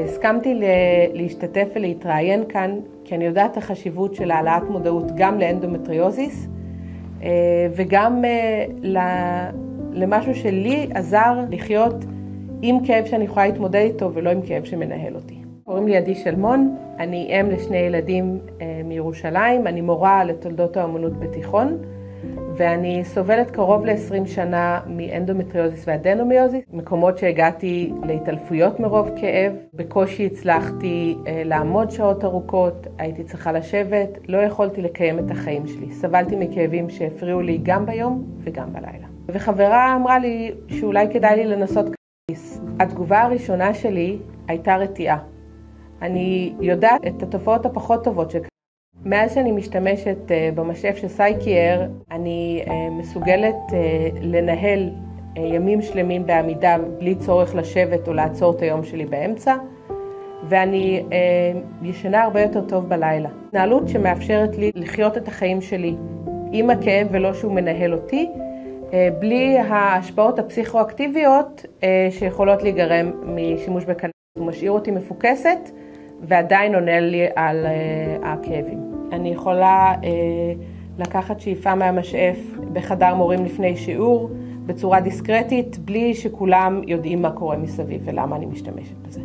הסכמתי להשתתף ולהתראיין כאן, כי אני יודעת החשיבות של העלאת מודעות גם לאנדומטריוזיס, וגם למשהו שלי עזר לחיות עם כאב שאני יכולה להתמודד איתו ולא עם כאב שמנהל אותי. קוראים לי עדי שלמון, אני אם לשני ילדים מירושלים, אני מורה לתולדות האמנות בתיכון, ואני סובלת קרוב ל-20 שנה מאנדומטריוזיס ואדנומיוזיס, מקומות שהגעתי להתעלפויות מרוב כאב, בקושי הצלחתי לעמוד שעות ארוכות, הייתי צריכה לשבת, לא יכולתי לקיים את החיים שלי. סבלתי מכאבים שהפריעו לי גם ביום וגם בלילה. וחברה אמרה לי שאולי כדאי לי לנסות קנאביס. התגובה הראשונה שלי הייתה רתיעה. אני יודעת את התופעות הפחות טובות של קנאביס. מאז שאני משתמשת במשאף של סייקי-אייר, אני מסוגלת לנהל ימים שלמים בעמידה בלי צורך לשבת או לעצור את היום שלי באמצע, ואני ישנה הרבה יותר טוב בלילה. התנהלות שמאפשרת לי לחיות את החיים שלי עם הכאב ולא שהוא מנהל אותי, בלי ההשפעות הפסיכואקטיביות שיכולות להיגרם משימוש בקנאביס. הוא משאיר אותי מפוקסת ועדיין עונה לי על הכאבים. אני יכולה לקחת שאיפה מהמשאף בחדר מורים לפני שיעור, בצורה דיסקרטית, בלי שכולם יודעים מה קורה מסביב ולמה אני משתמשת בזה.